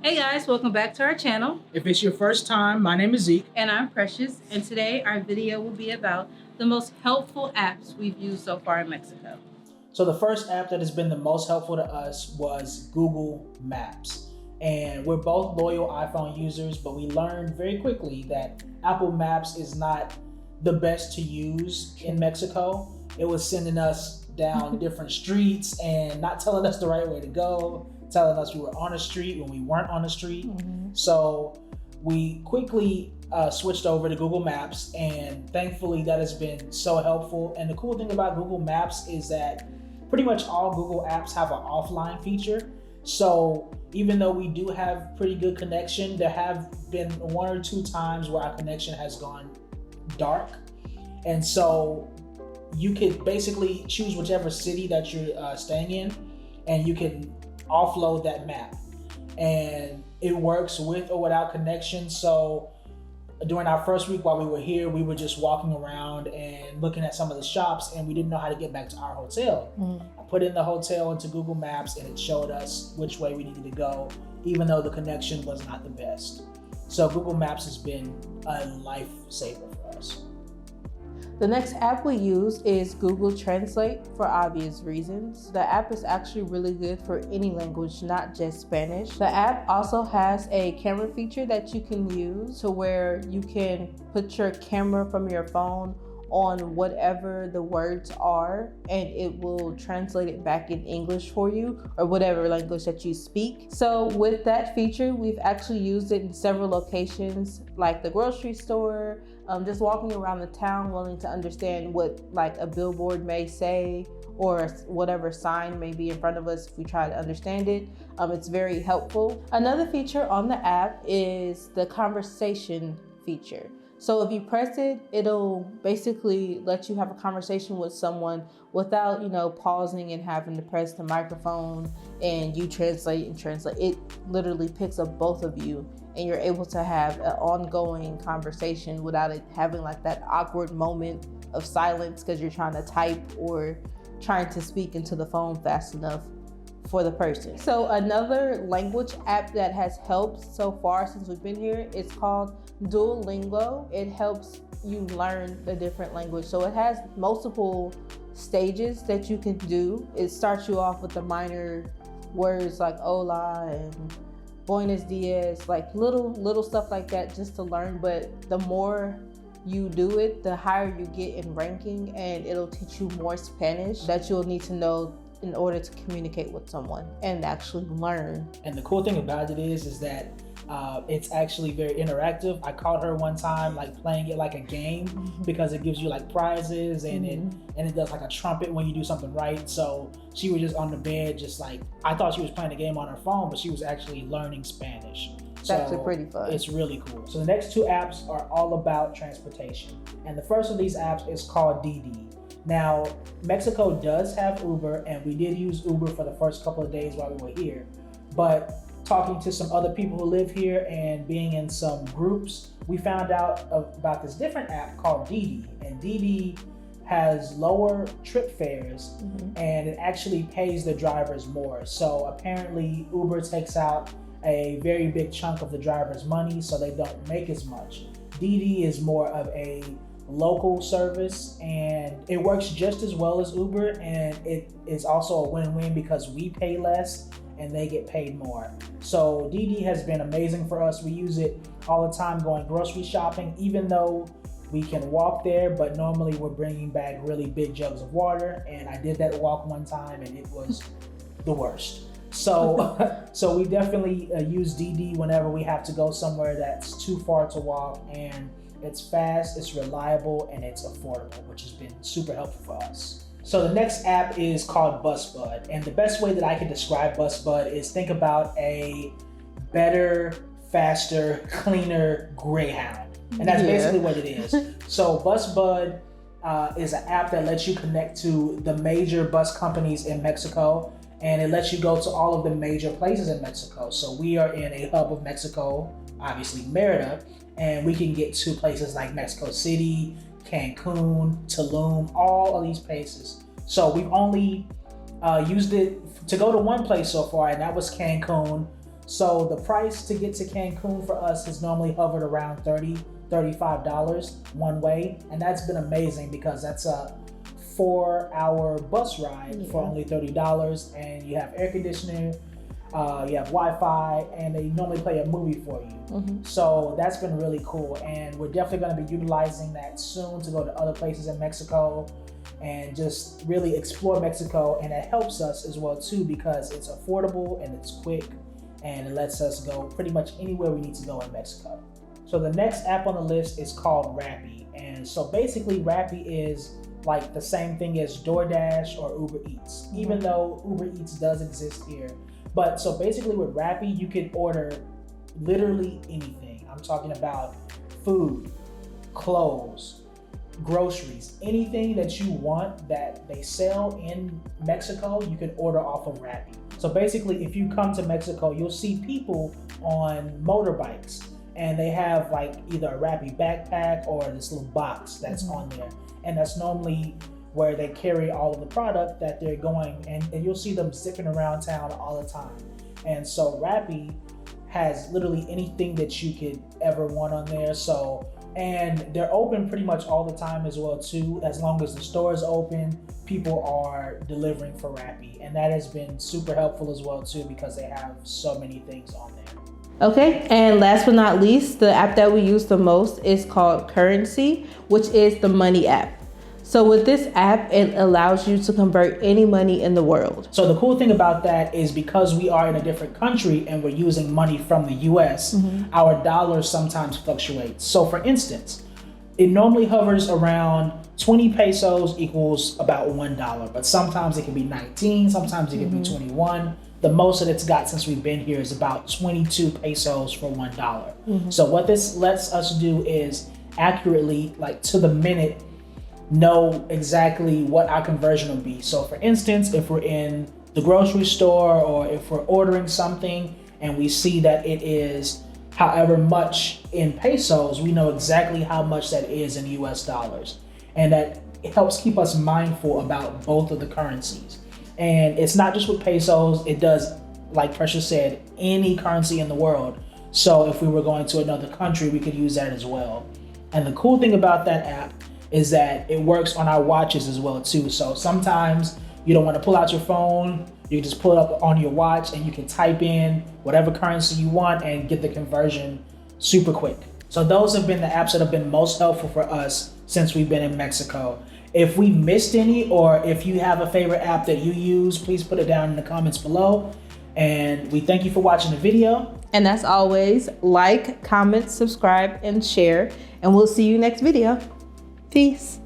Hey guys, welcome back to our channel. If it's your first time, my name is Zeke. And I'm Precious, and today our video will be about the most helpful apps we've used so far in Mexico. So the first app that has been the most helpful to us was Google Maps. And we're both loyal iPhone users, but we learned very quickly that Apple Maps is not the best to use in Mexico. It was sending us down different streets and not telling us the right way to go, telling us we were on a street when we weren't on a street. So we quickly switched over to Google Maps, and thankfully that has been so helpful. And the cool thing about Google Maps is that pretty much all Google apps have an offline feature. So even though we do have pretty good connection, there have been one or two times where our connection has gone dark. And so you could basically choose whichever city that you're staying in, and you can offload that map. And it works with or without connection. So during our first week while we were here, we were just walking around and looking at some of the shops, and we didn't know how to get back to our hotel. I put in the hotel into Google Maps, and it showed us which way we needed to go, even though the connection was not the best. So Google Maps has been a lifesaver for us. The next app we use is Google Translate for obvious reasons. The app is actually really good for any language, not just Spanish. The app also has a camera feature that you can use to where you can put your camera from your phone on whatever the words are, and it will translate it back in English for you, or whatever language that you speak. So with that feature, we've actually used it in several locations, like the grocery store, just walking around the town wanting to understand what like a billboard may say, or whatever sign may be in front of us if we try to understand it. It's very helpful. Another feature on the app is the conversation feature. So if you press it, it'll basically let you have a conversation with someone without, pausing and having to press the microphone and you translate and translate. It literally picks up both of you, and you're able to have an ongoing conversation without it having like that awkward moment of silence because you're trying to type or trying to speak into the phone fast enough for the person. So another language app that has helped so far since we've been here is called DuoLingo. It helps you learn the different language. So it has multiple stages that you can do. It starts you off with the minor words like hola and buenos dias, like little stuff like that just to learn. But the more you do it, the higher you get in ranking, and it'll teach you more Spanish that you'll need to know in order to communicate with someone and actually learn. And the cool thing about it is that it's actually very interactive. I caught her one time like playing it like a game because it gives you like prizes, and it does like a trumpet when you do something right. So she was just on the bed, just like, I thought she was playing a game on her phone, but she was actually learning Spanish. It's actually pretty fun. It's really cool. So the next two apps are all about transportation. And the first of these apps is called DiDi. Now, Mexico does have Uber, and we did use Uber for the first couple of days while we were here. But talking to some other people who live here and being in some groups, we found out about this different app called DiDi. And DiDi has lower trip fares, and it actually pays the drivers more. So apparently Uber takes out a very big chunk of the driver's money, so they don't make as much. DiDi is more of a local service, and it works just as well as Uber, and it is also a win-win because we pay less and they get paid more. So DiDi has been amazing for us. We use it all the time going grocery shopping, even though we can walk there, but normally we're bringing back really big jugs of water, and I did that walk one time and it was the worst. So we definitely use DiDi whenever we have to go somewhere that's too far to walk, and it's fast, it's reliable, and it's affordable, which has been super helpful for us. So the next app is called BusBud, and the best way that I can describe BusBud is think about a better, faster, cleaner Greyhound, and that's basically what it is. So BusBud is an app that lets you connect to the major bus companies in Mexico, and it lets you go to all of the major places in Mexico. So we are in a hub of Mexico, obviously Mérida, and we can get to places like Mexico City, Cancun, Tulum, all of these places. So we've only used it to go to one place so far, and that was Cancun. So the price to get to Cancun for us has normally hovered around $35 one way. And that's been amazing because that's a 4-hour bus ride for only $30. And you have air conditioning, you have Wi-Fi, and they normally play a movie for you. So that's been really cool. And we're definitely going to be utilizing that soon to go to other places in Mexico and just really explore Mexico. And it helps us as well too because it's affordable and it's quick and it lets us go pretty much anywhere we need to go in Mexico. So the next app on the list is called Rappi. And so basically Rappi is like the same thing as DoorDash or Uber Eats, even though Uber Eats does exist here. But so basically with Rappi, you can order literally anything. I'm talking about food, clothes, groceries, anything that you want that they sell in Mexico, you can order off of Rappi. So basically, if you come to Mexico, you'll see people on motorbikes and they have like either a Rappi backpack or this little box that's on there. And that's normally where they carry all of the product that they're going, and you'll see them zipping around town all the time. And so Rappi has literally anything that you could ever want on there. So, and they're open pretty much all the time as well too. As long as the store is open, people are delivering for Rappi. And that has been super helpful as well too because they have so many things on there. Okay, and last but not least, the app that we use the most is called Currency, which is the money app. So with this app, it allows you to convert any money in the world. So the cool thing about that is because we are in a different country and we're using money from the US, our dollars sometimes fluctuate. So for instance, it normally hovers around 20 pesos equals about $1, but sometimes it can be 19, sometimes it can be 21. The most that it's got since we've been here is about 22 pesos for $1. So what this lets us do is accurately, like to the minute, know exactly what our conversion will be. So for instance, if we're in the grocery store or if we're ordering something and we see that it is however much in pesos, we know exactly how much that is in US dollars. And that helps keep us mindful about both of the currencies. And it's not just with pesos, it does, like Precious said, any currency in the world. So if we were going to another country, we could use that as well. And the cool thing about that app is that it works on our watches as well too. So sometimes you don't want to pull out your phone, you just pull it up on your watch and you can type in whatever currency you want and get the conversion super quick. So those have been the apps that have been most helpful for us since we've been in Mexico. If we missed any, or if you have a favorite app that you use, please put it down in the comments below. And we thank you for watching the video. And as always, like, comment, subscribe, and share. And we'll see you next video. Peace.